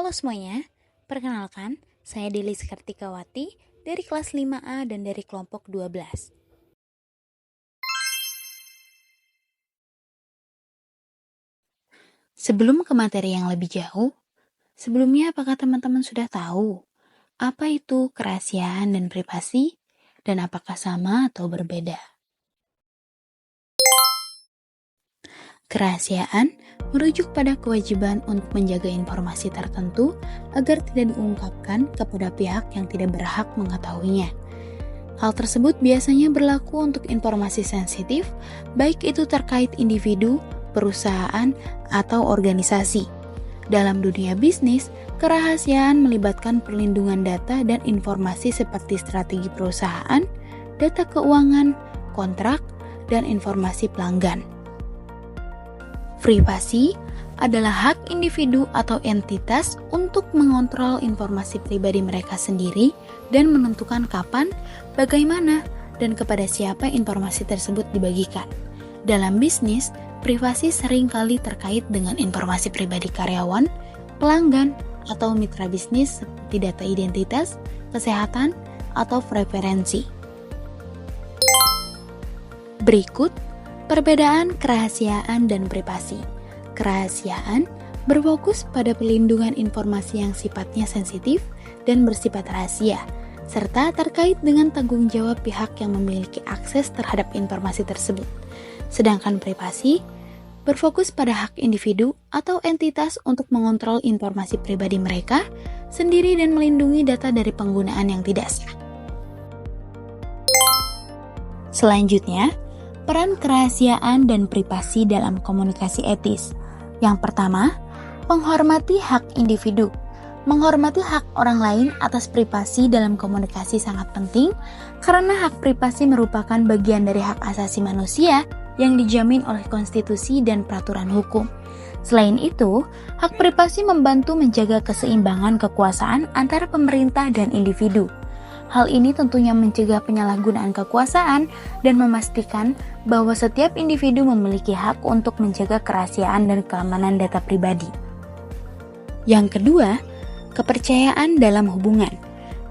Halo semuanya, perkenalkan, saya Delis Kartikawati dari kelas 5A dan dari kelompok 12. Sebelum ke materi yang lebih jauh, sebelumnya apakah teman-teman sudah tahu apa itu kerahasiaan dan privasi dan apakah sama atau berbeda? Kerahasiaan merujuk pada kewajiban untuk menjaga informasi tertentu agar tidak diungkapkan kepada pihak yang tidak berhak mengetahuinya. Hal tersebut biasanya berlaku untuk informasi sensitif, baik itu terkait individu, perusahaan, atau organisasi. Dalam dunia bisnis, kerahasiaan melibatkan perlindungan data dan informasi seperti strategi perusahaan, data keuangan, kontrak, dan informasi pelanggan. Privasi adalah hak individu atau entitas untuk mengontrol informasi pribadi mereka sendiri dan menentukan kapan, bagaimana, dan kepada siapa informasi tersebut dibagikan. Dalam bisnis, privasi seringkali terkait dengan informasi pribadi karyawan, pelanggan, atau mitra bisnis seperti data identitas, kesehatan, atau preferensi. Berikut perbedaan kerahasiaan dan privasi. Kerahasiaan berfokus pada pelindungan informasi yang sifatnya sensitif dan bersifat rahasia, serta terkait dengan tanggung jawab pihak yang memiliki akses terhadap informasi tersebut. Sedangkan privasi berfokus pada hak individu atau entitas untuk mengontrol informasi pribadi mereka sendiri dan melindungi data dari penggunaan yang tidak sah. Selanjutnya, peran kerahasiaan dan privasi dalam komunikasi etis. Yang pertama, menghormati hak individu. Menghormati hak orang lain atas privasi dalam komunikasi sangat penting karena hak privasi merupakan bagian dari hak asasi manusia yang dijamin oleh konstitusi dan peraturan hukum. Selain itu, hak privasi membantu menjaga keseimbangan kekuasaan antara pemerintah dan individu. Hal ini tentunya mencegah penyalahgunaan kekuasaan dan memastikan bahwa setiap individu memiliki hak untuk menjaga kerahasiaan dan keamanan data pribadi. Yang kedua, kepercayaan dalam hubungan.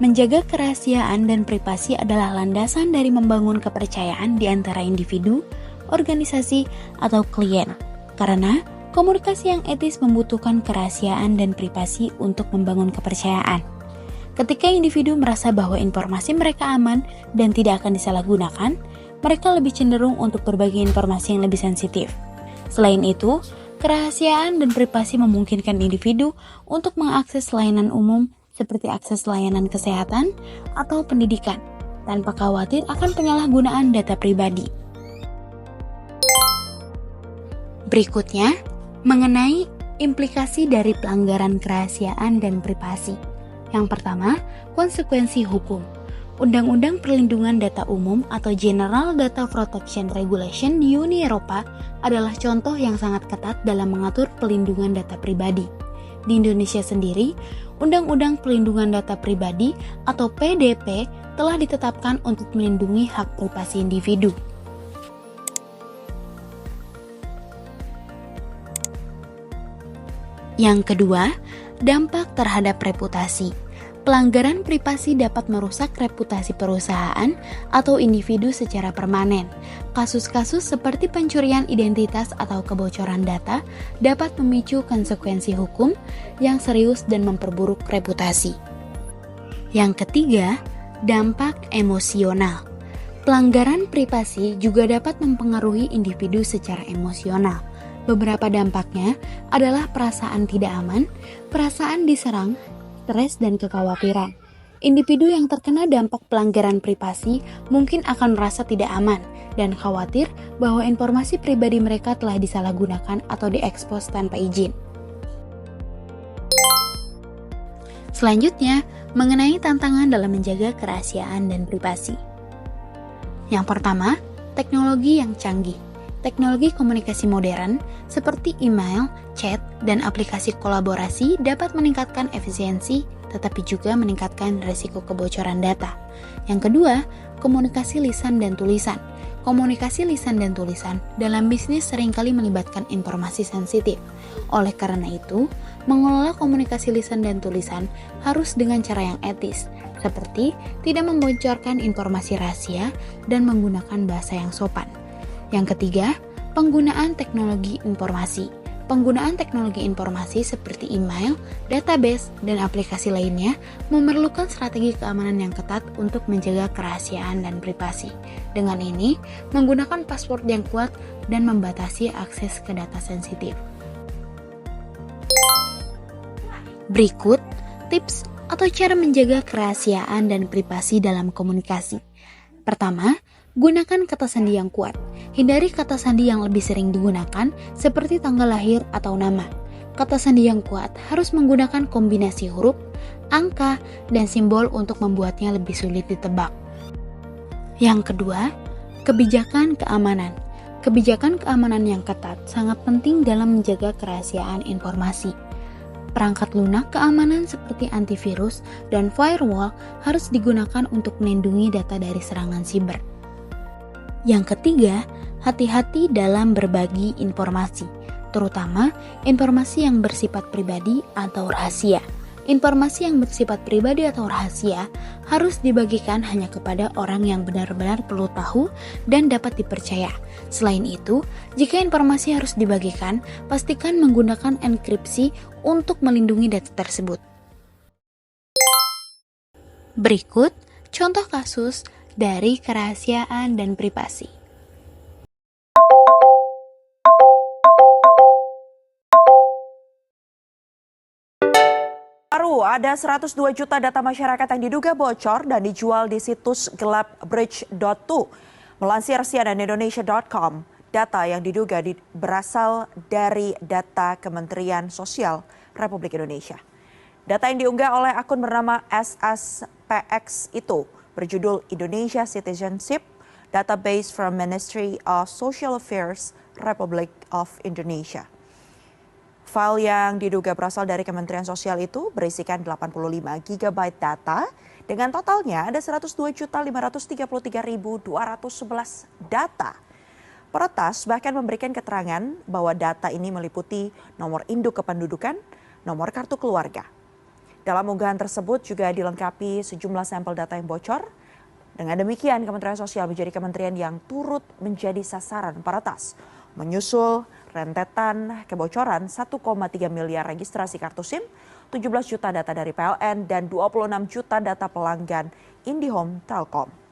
Menjaga kerahasiaan dan privasi adalah landasan dari membangun kepercayaan di antara individu, organisasi, atau klien. Karena komunikasi yang etis membutuhkan kerahasiaan dan privasi untuk membangun kepercayaan. Ketika individu merasa bahwa informasi mereka aman dan tidak akan disalahgunakan, mereka lebih cenderung untuk berbagi informasi yang lebih sensitif. Selain itu, kerahasiaan dan privasi memungkinkan individu untuk mengakses layanan umum seperti akses layanan kesehatan atau pendidikan, tanpa khawatir akan penyalahgunaan data pribadi. Berikutnya, mengenai implikasi dari pelanggaran kerahasiaan dan privasi. Yang pertama, konsekuensi hukum. Undang-Undang Perlindungan Data Umum atau General Data Protection Regulation di Uni Eropa adalah contoh yang sangat ketat dalam mengatur pelindungan data pribadi. Di Indonesia sendiri, Undang-Undang Perlindungan Data Pribadi atau PDP telah ditetapkan untuk melindungi hak privasi individu. Yang kedua, dampak terhadap reputasi. Pelanggaran privasi dapat merusak reputasi perusahaan atau individu secara permanen. Kasus-kasus seperti pencurian identitas atau kebocoran data dapat memicu konsekuensi hukum yang serius dan memperburuk reputasi. Yang ketiga, dampak emosional. Pelanggaran privasi juga dapat mempengaruhi individu secara emosional. Beberapa dampaknya adalah perasaan tidak aman, perasaan diserang, stres, dan kekhawatiran. Individu yang terkena dampak pelanggaran privasi mungkin akan merasa tidak aman dan khawatir bahwa informasi pribadi mereka telah disalahgunakan atau diekspos tanpa izin. Selanjutnya, mengenai tantangan dalam menjaga kerahasiaan dan privasi. Yang pertama, teknologi yang canggih. Teknologi komunikasi modern seperti email, chat, dan aplikasi kolaborasi dapat meningkatkan efisiensi tetapi juga meningkatkan risiko kebocoran data. Yang kedua, komunikasi lisan dan tulisan. Komunikasi lisan dan tulisan dalam bisnis seringkali melibatkan informasi sensitif. Oleh karena itu, Mengelola komunikasi lisan dan tulisan harus dengan cara yang etis, seperti tidak membocorkan informasi rahasia dan menggunakan bahasa yang sopan. Yang ketiga, penggunaan teknologi informasi. Penggunaan teknologi informasi seperti email, database, dan aplikasi lainnya memerlukan strategi keamanan yang ketat untuk menjaga kerahasiaan dan privasi. Dengan ini, menggunakan password yang kuat dan membatasi akses ke data sensitif. Berikut tips atau cara menjaga kerahasiaan dan privasi dalam komunikasi. Pertama, gunakan kata sandi yang kuat. Hindari kata sandi yang lebih sering digunakan seperti tanggal lahir atau nama. Kata sandi yang kuat harus menggunakan kombinasi huruf, angka, dan simbol untuk membuatnya lebih sulit ditebak. Yang kedua, kebijakan keamanan. Kebijakan keamanan yang ketat sangat penting dalam menjaga kerahasiaan informasi. Perangkat lunak keamanan seperti antivirus dan firewall harus digunakan untuk melindungi data dari serangan siber. Yang ketiga, hati-hati dalam berbagi informasi, terutama informasi yang bersifat pribadi atau rahasia. Informasi yang bersifat pribadi atau rahasia harus dibagikan hanya kepada orang yang benar-benar perlu tahu dan dapat dipercaya. Selain itu, jika informasi harus dibagikan, pastikan menggunakan enkripsi untuk melindungi data tersebut. Berikut contoh kasus dari kerahasiaan dan privasi. Baru ada 102 juta data masyarakat yang diduga bocor dan dijual di situs gelap bridge.to. Melansir cnnindonesia.com, data yang diduga berasal dari data Kementerian Sosial Republik Indonesia. Data yang diunggah oleh akun bernama SSPX itu berjudul Indonesia Citizenship Database from Ministry of Social Affairs Republic of Indonesia. File yang diduga berasal dari Kementerian Sosial itu berisikan 85 GB data dengan totalnya ada 102.533.211 data. Peretas bahkan memberikan keterangan bahwa data ini meliputi nomor induk kependudukan, nomor kartu keluarga. Dalam unggahan tersebut juga dilengkapi sejumlah sampel data yang bocor. Dengan demikian, Kementerian Sosial menjadi kementerian yang turut menjadi sasaran peretas, menyusul rentetan kebocoran 1,3 miliar registrasi kartu SIM, 17 juta data dari PLN, dan 26 juta data pelanggan IndiHome Telkom.